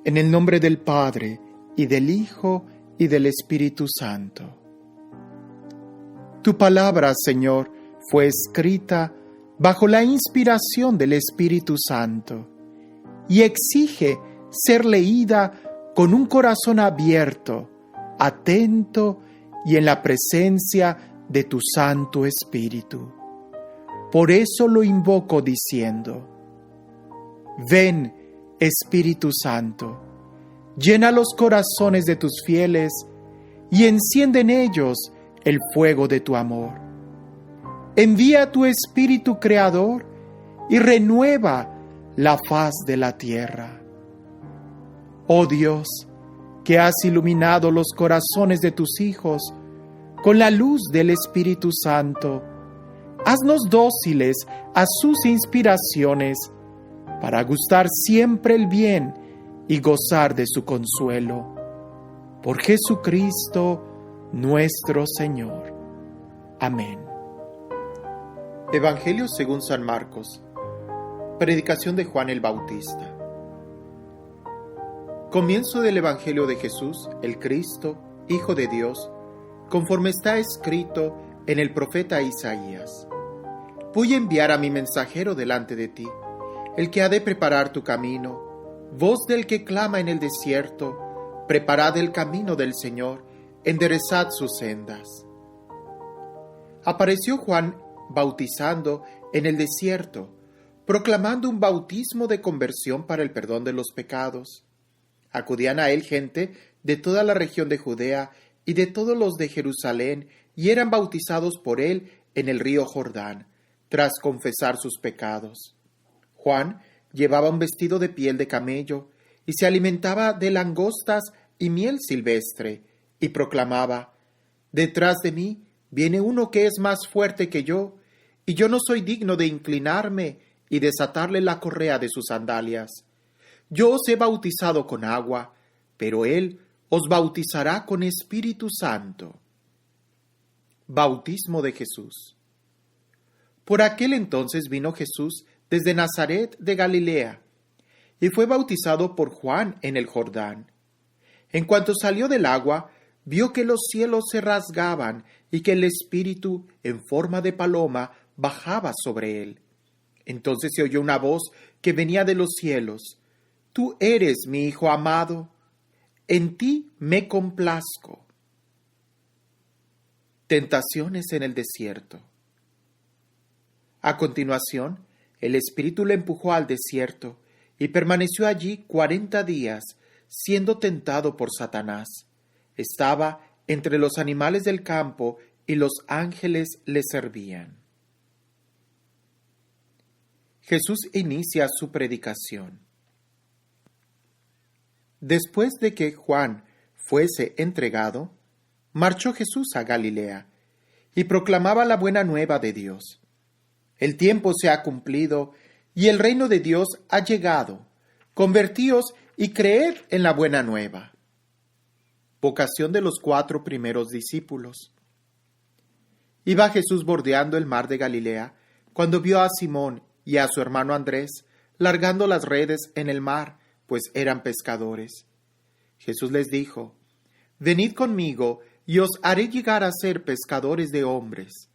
En el nombre del Padre, y del Hijo, y del Espíritu Santo. Tu palabra, Señor, fue escrita bajo la inspiración del Espíritu Santo y exige ser leída con un corazón abierto, atento y en la presencia de tu Santo Espíritu. Por eso lo invoco diciendo: ven, Espíritu Santo, llena los corazones de tus fieles y enciende en ellos el fuego de tu amor. Envía tu Espíritu Creador y renueva la faz de la tierra. Oh Dios, que has iluminado los corazones de tus hijos con la luz del Espíritu Santo, haznos dóciles a sus inspiraciones para gustar siempre el bien y gozar de su consuelo. Por Jesucristo nuestro Señor. Amén. Evangelio según San Marcos. Predicación de Juan el Bautista. Comienzo del Evangelio de Jesús, el Cristo, Hijo de Dios, conforme está escrito en el profeta Isaías. Voy a enviar a mi mensajero delante de ti, el que ha de preparar tu camino. Voz del que clama en el desierto, preparad el camino del Señor, enderezad sus sendas. Apareció Juan bautizando en el desierto, proclamando un bautismo de conversión para el perdón de los pecados. Acudían a él gente de toda la región de Judea y de todos los de Jerusalén, y eran bautizados por él en el río Jordán, tras confesar sus pecados. Juan llevaba un vestido de piel de camello y se alimentaba de langostas y miel silvestre, y proclamaba: detrás de mí viene uno que es más fuerte que yo, y yo no soy digno de inclinarme y desatarle la correa de sus sandalias. Yo os he bautizado con agua, pero él os bautizará con Espíritu Santo. Bautismo de Jesús. Por aquel entonces vino Jesús desde Nazaret de Galilea, y fue bautizado por Juan en el Jordán. En cuanto salió del agua, vio que los cielos se rasgaban y que el Espíritu, en forma de paloma, bajaba sobre él. Entonces se oyó una voz que venía de los cielos: Tú eres mi Hijo amado, en ti me complazco. Tentaciones en el desierto. A continuación, el Espíritu le empujó al desierto y permaneció allí 40 días, siendo tentado por Satanás. Estaba entre los animales del campo y los ángeles le servían. Jesús inicia su predicación. Después de que Juan fuese entregado, marchó Jesús a Galilea y proclamaba la buena nueva de Dios. El tiempo se ha cumplido y el reino de Dios ha llegado. Convertíos y creed en la buena nueva. Vocación de los 4 primeros discípulos. Iba Jesús bordeando el mar de Galilea cuando vio a Simón y a su hermano Andrés largando las redes en el mar, pues eran pescadores. Jesús les dijo: venid conmigo y os haré llegar a ser pescadores de hombres.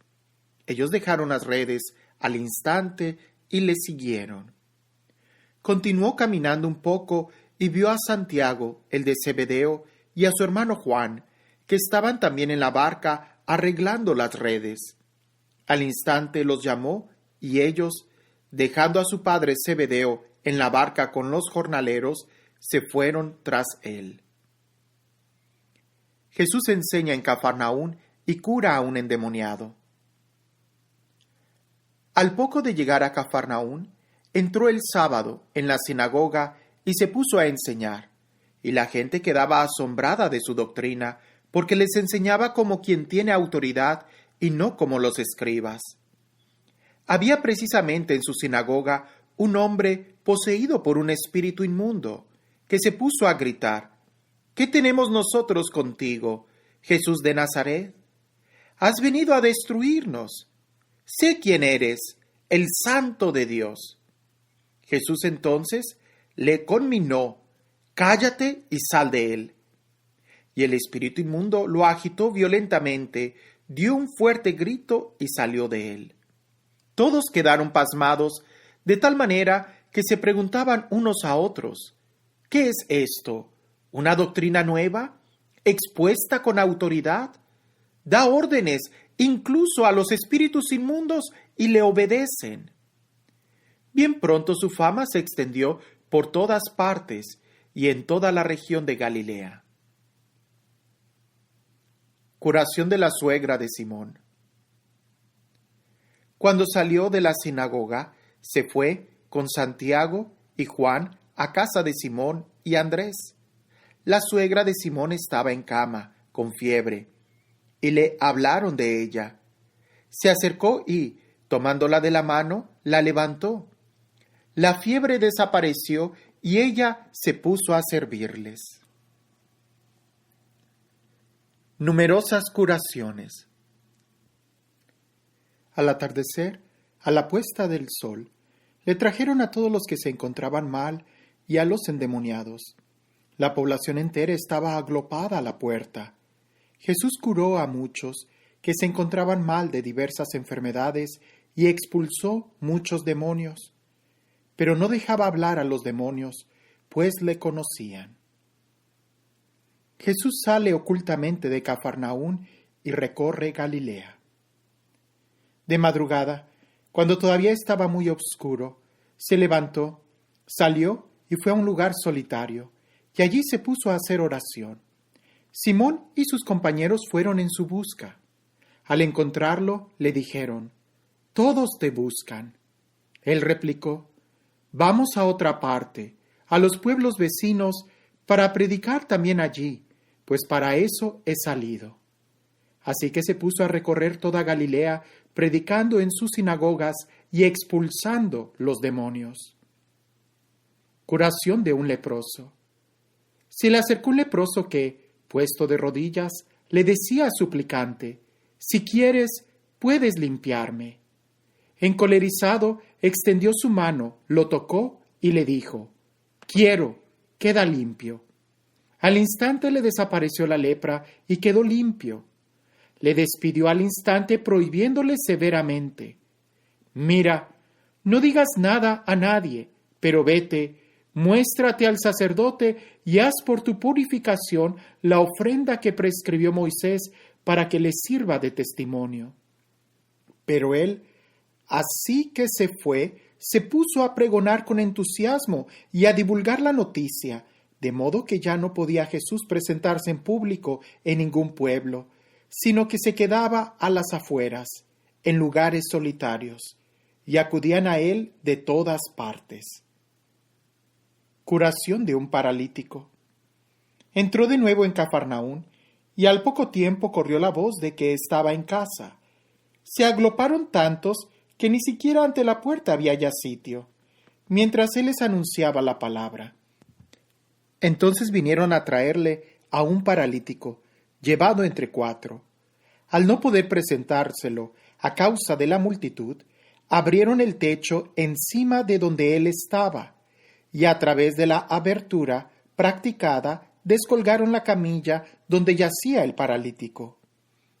Ellos dejaron las redes al instante y le siguieron. Continuó caminando un poco y vio a Santiago, el de Zebedeo, y a su hermano Juan, que estaban también en la barca arreglando las redes. Al instante los llamó y ellos, dejando a su padre Zebedeo en la barca con los jornaleros, se fueron tras él. Jesús enseña en Cafarnaún y cura a un endemoniado. Al poco de llegar a Cafarnaún, entró el sábado en la sinagoga y se puso a enseñar, y la gente quedaba asombrada de su doctrina, porque les enseñaba como quien tiene autoridad y no como los escribas. Había precisamente en su sinagoga un hombre poseído por un espíritu inmundo, que se puso a gritar: ¿Qué tenemos nosotros contigo, Jesús de Nazaret? Has venido a destruirnos. Sé quién eres, el Santo de Dios. Jesús entonces le conminó cállate y sal de él. Y el espíritu inmundo lo agitó violentamente, dio un fuerte grito y salió de él. Todos quedaron pasmados, de tal manera que se preguntaban unos a otros, ¿qué es esto? ¿Una doctrina nueva? ¿Expuesta con autoridad? Da órdenes incluso a los espíritus inmundos y le obedecen. Bien pronto su fama se extendió por todas partes y en toda la región de Galilea. Curación de la suegra de Simón. Cuando salió de la sinagoga, se fue con Santiago y Juan a casa de Simón y Andrés. La suegra de Simón estaba en cama, con fiebre, y le hablaron de ella. Se acercó y, tomándola de la mano, la levantó. La fiebre desapareció y ella se puso a servirles. Numerosas curaciones. Al atardecer, a la puesta del sol, le trajeron a todos los que se encontraban mal y a los endemoniados. La población entera estaba aglopada a la puerta. Jesús curó a muchos que se encontraban mal de diversas enfermedades y expulsó muchos demonios. Pero no dejaba hablar a los demonios, pues le conocían. Jesús sale ocultamente de Cafarnaún y recorre Galilea. De madrugada, cuando todavía estaba muy oscuro, se levantó, salió y fue a un lugar solitario, y allí se puso a hacer oración. Simón y sus compañeros fueron en su busca. Al encontrarlo, le dijeron, «Todos te buscan». Él replicó, «Vamos a otra parte, a los pueblos vecinos, para predicar también allí, pues para eso he salido». Así que se puso a recorrer toda Galilea, predicando en sus sinagogas y expulsando los demonios. Curación de un leproso. Se le acercó un leproso que, puesto de rodillas, le decía suplicante, «Si quieres, puedes limpiarme». Encolerizado, extendió su mano, lo tocó y le dijo, «Quiero, queda limpio». Al instante le desapareció la lepra y quedó limpio. Le despidió al instante prohibiéndole severamente, «Mira, no digas nada a nadie, pero vete, muéstrate al sacerdote y haz por tu purificación la ofrenda que prescribió Moisés para que le sirva de testimonio». Pero él, así que se fue, se puso a pregonar con entusiasmo y a divulgar la noticia, de modo que ya no podía Jesús presentarse en público en ningún pueblo, sino que se quedaba a las afueras, en lugares solitarios, y acudían a él de todas partes. Curación de un paralítico. Entró de nuevo en Cafarnaún, y al poco tiempo corrió la voz de que estaba en casa. Se agloparon tantos que ni siquiera ante la puerta había ya sitio, mientras él les anunciaba la palabra. Entonces vinieron a traerle a un paralítico, llevado entre 4. Al no poder presentárselo a causa de la multitud, abrieron el techo encima de donde él estaba, y a través de la abertura practicada descolgaron la camilla donde yacía el paralítico.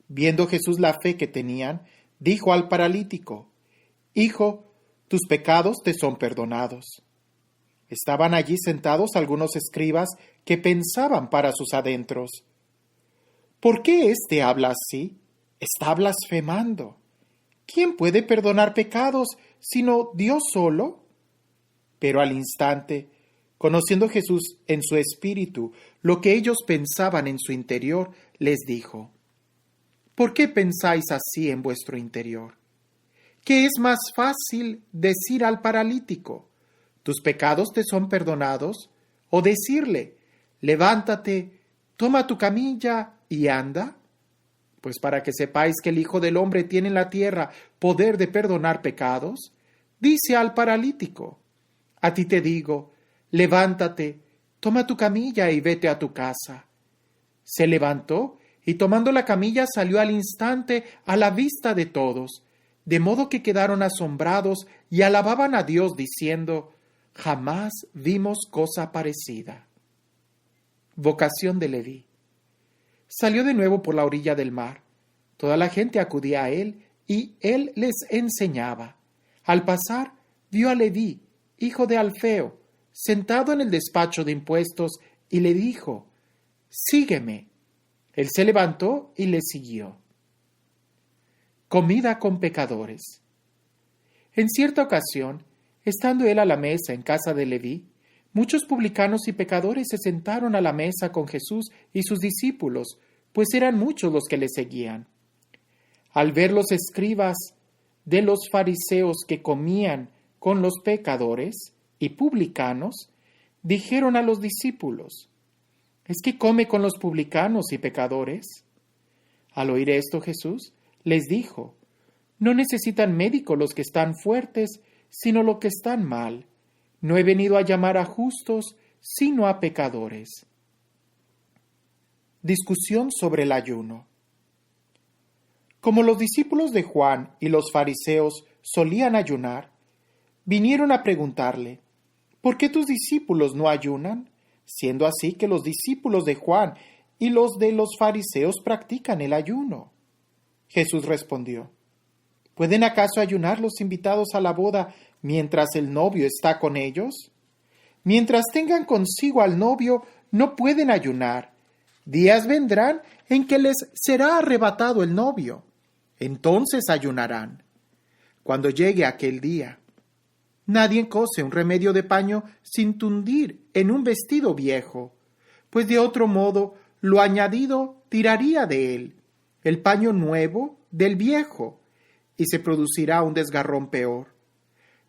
Viendo Jesús la fe que tenían, dijo al paralítico, «Hijo, tus pecados te son perdonados». Estaban allí sentados algunos escribas que pensaban para sus adentros, ¿por qué éste habla así? Está blasfemando. ¿Quién puede perdonar pecados sino Dios solo? Pero al instante, conociendo Jesús en su espíritu lo que ellos pensaban en su interior, les dijo, ¿por qué pensáis así en vuestro interior? ¿Qué es más fácil decir al paralítico, tus pecados te son perdonados? O decirle, levántate, toma tu camilla y anda. Pues para que sepáis que el Hijo del Hombre tiene en la tierra poder de perdonar pecados, dice al paralítico, a ti te digo, levántate, toma tu camilla y vete a tu casa. Se levantó y tomando la camilla salió al instante a la vista de todos, de modo que quedaron asombrados y alababan a Dios diciendo, jamás vimos cosa parecida. vocación de Leví. Salió de nuevo por la orilla del mar. Toda la gente acudía a él y él les enseñaba. Al pasar, vio a Leví, hijo de Alfeo, sentado en el despacho de impuestos y le dijo: «Sígueme». Él se levantó y le siguió. Comida con pecadores. En cierta ocasión, estando él a la mesa en casa de Leví, muchos publicanos y pecadores se sentaron a la mesa con Jesús y sus discípulos, pues eran muchos los que le seguían. Al ver los escribas de los fariseos que comían con los pecadores y publicanos, dijeron a los discípulos: ¿Es que come con los publicanos y pecadores? Al oír esto, Jesús les dijo: No necesitan médico los que están fuertes, sino los que están mal. No he venido a llamar a justos, sino a pecadores. Discusión sobre el ayuno. Como los discípulos de Juan y los fariseos solían ayunar, vinieron a preguntarle: ¿Por qué tus discípulos no ayunan? Siendo así que los discípulos de Juan y los de los fariseos practican el ayuno. Jesús respondió: ¿Pueden acaso ayunar los invitados a la boda mientras el novio está con ellos? Mientras tengan consigo al novio, no pueden ayunar. Días vendrán en que les será arrebatado el novio. Entonces ayunarán. Cuando llegue aquel día, nadie cose un remedio de paño sin tundir en un vestido viejo, pues de otro modo lo añadido tiraría de él el paño nuevo del viejo, y se producirá un desgarrón peor.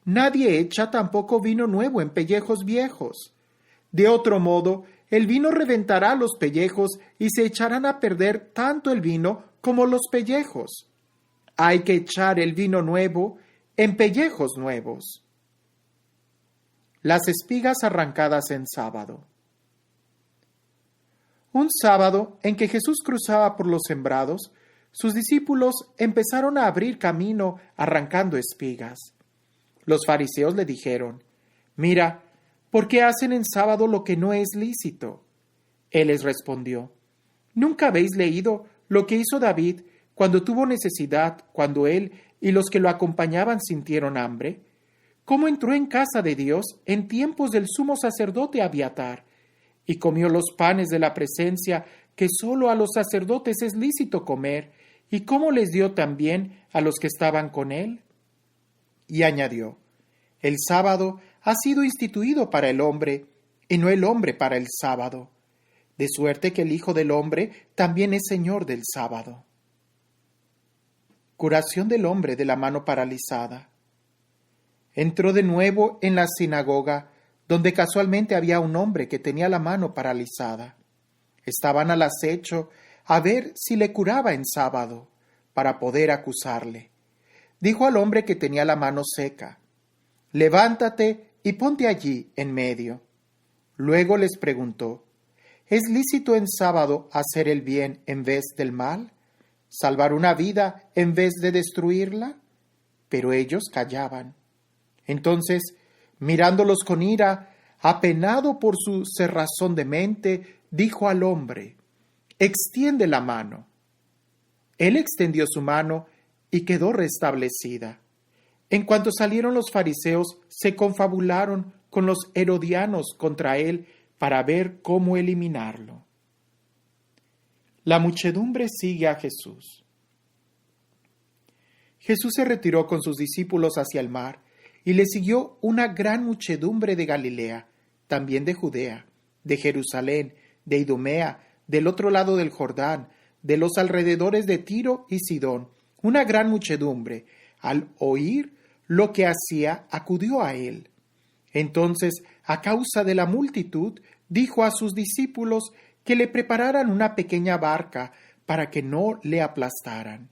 Nadie echa tampoco vino nuevo en pellejos viejos. De otro modo, el vino reventará los pellejos y se echarán a perder tanto el vino como los pellejos. Hay que echar el vino nuevo en pellejos nuevos. Las espigas arrancadas en sábado. Un sábado en que Jesús cruzaba por los sembrados, sus discípulos empezaron a abrir camino arrancando espigas. Los fariseos le dijeron: «Mira, ¿por qué hacen en sábado lo que no es lícito?». Él les respondió: «¿Nunca habéis leído lo que hizo David cuando tuvo necesidad, cuando él y los que lo acompañaban sintieron hambre? ¿Cómo entró en casa de Dios en tiempos del sumo sacerdote Abiatar y comió los panes de la presencia que sólo a los sacerdotes es lícito comer, y cómo les dio también a los que estaban con él?» Y añadió: «El sábado ha sido instituido para el hombre, y no el hombre para el sábado. De suerte que el Hijo del Hombre también es Señor del sábado». Curación del hombre de la mano paralizada. Entró de nuevo en la sinagoga, donde casualmente había un hombre que tenía la mano paralizada. Estaban al acecho a ver si le curaba en sábado, para poder acusarle. Dijo al hombre que tenía la mano seca: «Levántate y ponte allí en medio». Luego les preguntó: ¿Es lícito en sábado hacer el bien en vez del mal? ¿Salvar una vida en vez de destruirla? Pero ellos callaban. Entonces, mirándolos con ira, apenado por su cerrazón de mente, dijo al hombre: «Extiende la mano». Él extendió su mano y quedó restablecida. En cuanto salieron los fariseos, se confabularon con los herodianos contra él para ver cómo eliminarlo. La muchedumbre sigue a Jesús. Jesús se retiró con sus discípulos hacia el mar, y le siguió una gran muchedumbre de Galilea, también de Judea, de Jerusalén, de Idumea, del otro lado del Jordán, de los alrededores de Tiro y Sidón. Una gran muchedumbre, al oír lo que hacía, acudió a él. Entonces, a causa de la multitud, dijo a sus discípulos que le prepararan una pequeña barca para que no le aplastaran.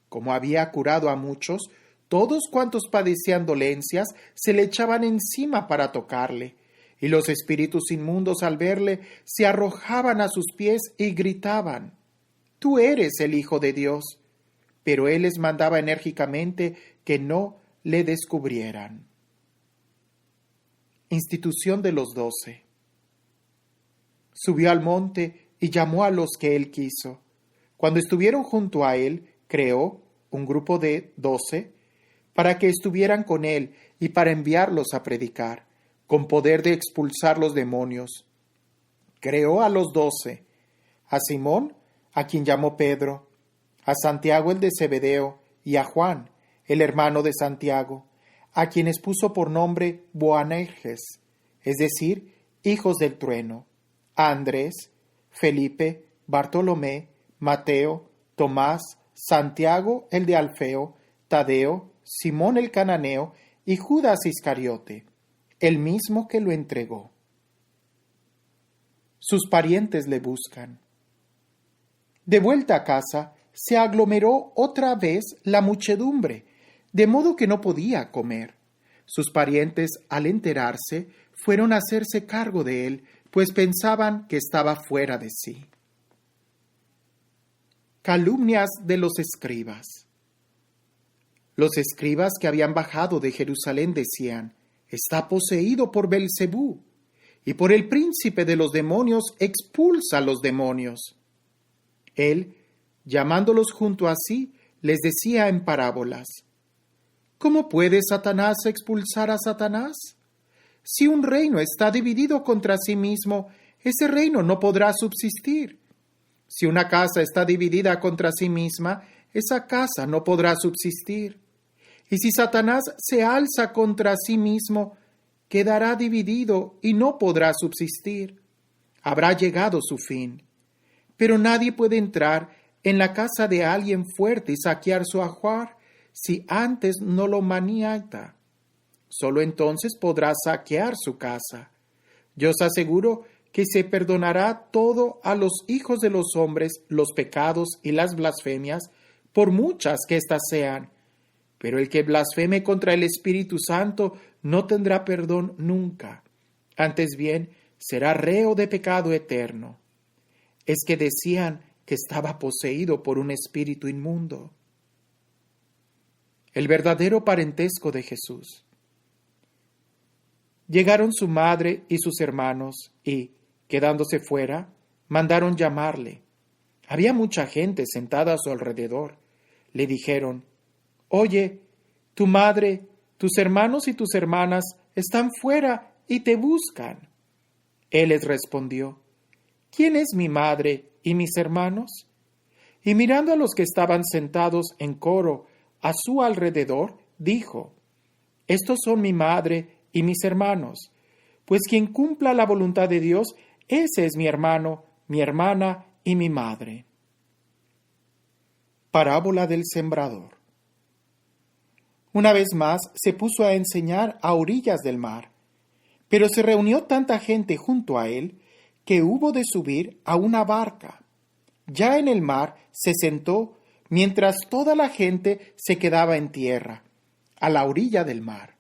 Como había curado a muchos, todos cuantos padecían dolencias se le echaban encima para tocarle, y los espíritus inmundos al verle se arrojaban a sus pies y gritaban: «Tú eres el Hijo de Dios». Pero él les mandaba enérgicamente que no le descubrieran. Institución de los 12. subió al monte y llamó a los que él quiso. Cuando estuvieron junto a él, creó un grupo de 12 para que estuvieran con él y para enviarlos a predicar, con poder de expulsar los demonios. Creó a los 12, a Simón, a quien llamó Pedro, a Santiago el de Zebedeo y a Juan, el hermano de Santiago, a quienes puso por nombre Boanerges, es decir, hijos del trueno, a Andrés, Felipe, Bartolomé, Mateo, Tomás, Santiago el de Alfeo, Tadeo, Simón el cananeo y Judas Iscariote, el mismo que lo entregó. Sus parientes le buscan. De vuelta a casa, se aglomeró otra vez la muchedumbre, de modo que no podía comer. Sus parientes, al enterarse, fueron a hacerse cargo de él, pues pensaban que estaba fuera de sí. Calumnias de los escribas. Los escribas que habían bajado de Jerusalén decían: está poseído por Belcebú, y por el príncipe de los demonios expulsa a los demonios. Él, llamándolos junto a sí, les decía en parábolas: ¿cómo puede Satanás expulsar a Satanás? Si un reino está dividido contra sí mismo, ese reino no podrá subsistir. Si una casa está dividida contra sí misma, esa casa no podrá subsistir. Y si Satanás se alza contra sí mismo, quedará dividido y no podrá subsistir. Habrá llegado su fin. Pero nadie puede entrar en la casa de alguien fuerte y saquear su ajuar si antes no lo maniata. Solo entonces podrá saquear su casa. Yo os aseguro que se perdonará todo a los hijos de los hombres los pecados y las blasfemias, por muchas que éstas sean. Pero el que blasfeme contra el Espíritu Santo no tendrá perdón nunca. Antes bien, será reo de pecado eterno. Es que decían que estaba poseído por un espíritu inmundo. El verdadero parentesco de Jesús. Llegaron su madre y sus hermanos y, quedándose fuera, mandaron llamarle. Había mucha gente sentada a su alrededor. Le dijeron: oye, tu madre, tus hermanos y tus hermanas están fuera y te buscan. Él les respondió: ¿quién es mi madre y mis hermanos? Y mirando a los que estaban sentados en coro a su alrededor, dijo: estos son mi madre y mis hermanos, pues quien cumpla la voluntad de Dios, ese es mi hermano, mi hermana y mi madre. Parábola del sembrador. Una vez más se puso a enseñar a orillas del mar, pero se reunió tanta gente junto a él que hubo de subir a una barca. Ya en el mar se sentó mientras toda la gente se quedaba en tierra, a la orilla del mar.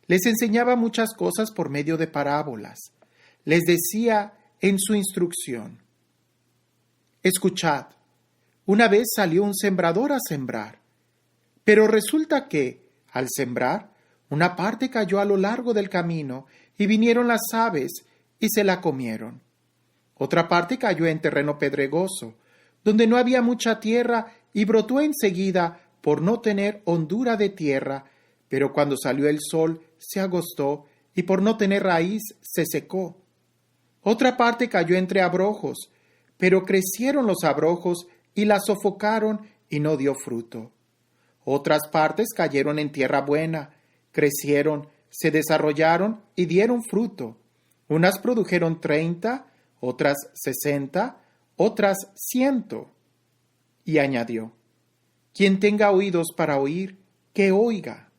Les enseñaba muchas cosas por medio de parábolas. Les decía en su instrucción: escuchad, una vez salió un sembrador a sembrar, pero resulta que, al sembrar, una parte cayó a lo largo del camino y vinieron las aves y se la comieron. Otra parte cayó en terreno pedregoso, donde no había mucha tierra y brotó enseguida por no tener hondura de tierra, pero cuando salió el sol se agostó y por no tener raíz se secó. Otra parte cayó entre abrojos, pero crecieron los abrojos y la sofocaron y no dio fruto. Otras partes cayeron en tierra buena, crecieron, se desarrollaron y dieron fruto. Unas produjeron 30, otras 60, otras 100. Y añadió: quien tenga oídos para oír, que oiga.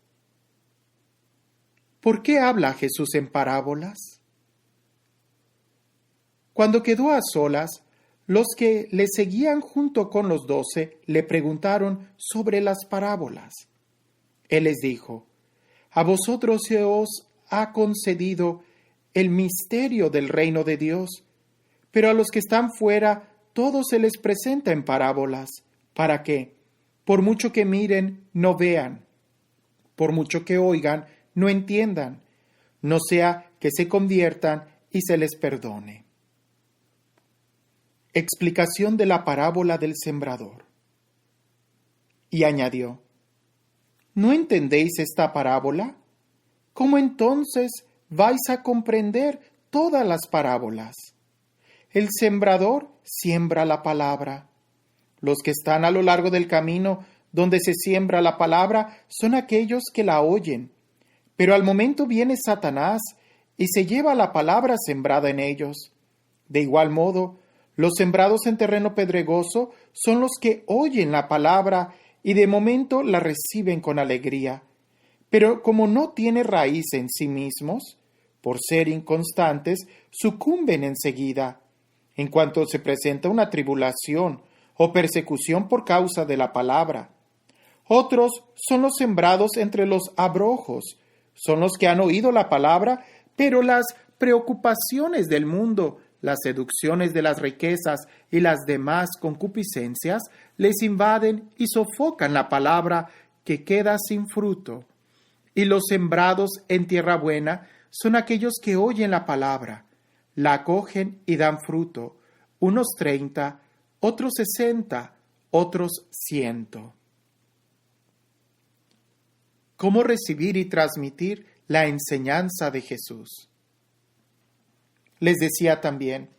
¿Por qué habla Jesús en parábolas? Cuando quedó a solas, los que le seguían junto con los 12 le preguntaron sobre las parábolas. Él les dijo: a vosotros se os ha concedido el misterio del reino de Dios, pero a los que están fuera todo se les presenta en parábolas, para que, por mucho que miren, no vean, por mucho que oigan, no entiendan, no sea que se conviertan y se les perdone. Explicación de la parábola del sembrador. Y añadió: ¿No entendéis esta parábola? ¿Cómo entonces vais a comprender todas las parábolas? El sembrador siembra la palabra. Los que están a lo largo del camino donde se siembra la palabra son aquellos que la oyen, pero al momento viene Satanás y se lleva la palabra sembrada en ellos. De igual modo, los sembrados en terreno pedregoso son los que oyen la palabra y de momento la reciben con alegría, pero como no tiene raíz en sí mismos, por ser inconstantes, sucumben enseguida. En cuanto se presenta una tribulación o persecución por causa de la palabra. Otros son los sembrados entre los abrojos, son los que han oído la palabra, pero las preocupaciones del mundo, las seducciones de las riquezas y las demás concupiscencias les invaden y sofocan la palabra, que queda sin fruto. Y los sembrados en tierra buena son aquellos que oyen la palabra, la acogen y dan fruto, unos 30, otros 60, otros 100. ¿Cómo recibir y transmitir la enseñanza de Jesús? Les decía también: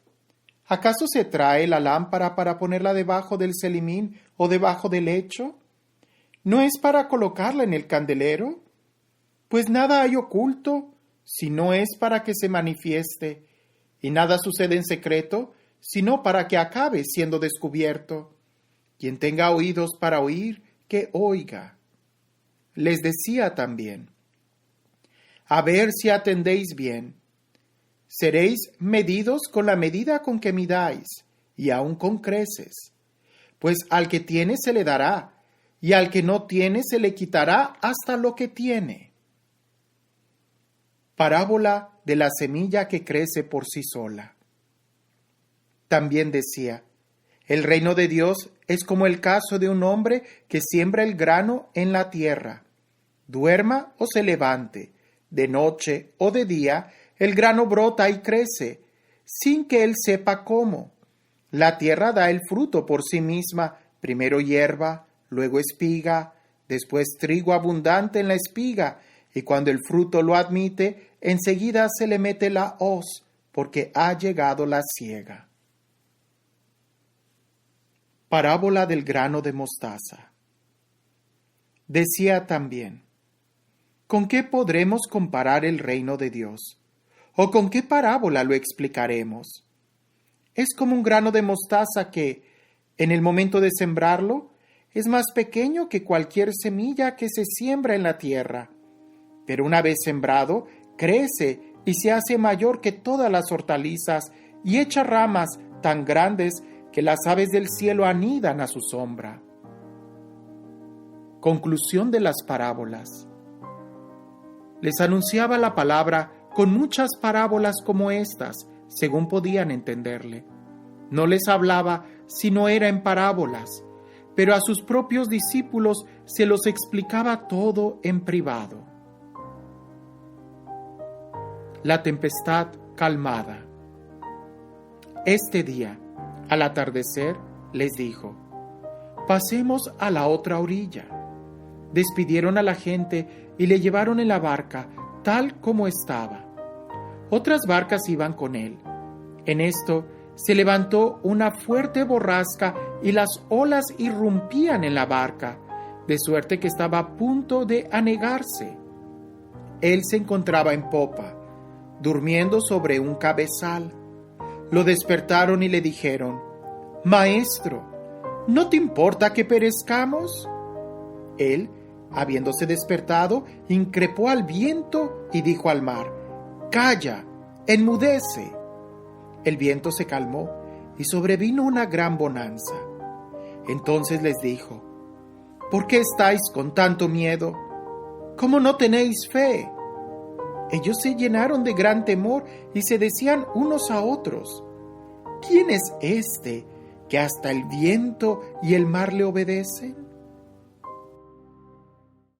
¿acaso se trae la lámpara para ponerla debajo del celimín o debajo del lecho? ¿No es para colocarla en el candelero? Pues nada hay oculto, si no es para que se manifieste, y nada sucede en secreto, sino para que acabe siendo descubierto. Quien tenga oídos para oír, que oiga. Les decía también: a ver si atendéis bien. Seréis medidos con la medida con que midáis, y aun con creces. Pues al que tiene se le dará, y al que no tiene se le quitará hasta lo que tiene. Parábola de la semilla que crece por sí sola. También decía: el reino de Dios es como el caso de un hombre que siembra el grano en la tierra. Duerma o se levante, de noche o de día, el grano brota y crece, sin que él sepa cómo. La tierra da el fruto por sí misma, primero hierba, luego espiga, después trigo abundante en la espiga, y cuando el fruto lo admite, enseguida se le mete la hoz, porque ha llegado la siega. Parábola del grano de mostaza. Decía también: ¿con qué podremos comparar el reino de Dios? ¿O con qué parábola lo explicaremos? Es como un grano de mostaza que, en el momento de sembrarlo, es más pequeño que cualquier semilla que se siembra en la tierra. Pero una vez sembrado, crece y se hace mayor que todas las hortalizas y echa ramas tan grandes que las aves del cielo anidan a su sombra. Conclusión de las parábolas. Les anunciaba la palabra con muchas parábolas como estas, según podían entenderle. No les hablaba si no era en parábolas, pero a sus propios discípulos se los explicaba todo en privado. La tempestad calmada. Este día, al atardecer, les dijo: pasemos a la otra orilla. Despidieron a la gente y le llevaron en la barca, tal como estaba. Otras barcas iban con él. En esto se levantó una fuerte borrasca y las olas irrumpían en la barca, de suerte que estaba a punto de anegarse. Él se encontraba en popa, durmiendo sobre un cabezal. Lo despertaron y le dijeron: Maestro, ¿no te importa que perezcamos? Él, habiéndose despertado, increpó al viento y dijo al mar: Calla, enmudece. El viento se calmó y sobrevino una gran bonanza. Entonces les dijo: ¿por qué estáis con tanto miedo? ¿Cómo no tenéis fe? Ellos se llenaron de gran temor y se decían unos a otros: ¿quién es este que hasta el viento y el mar le obedecen?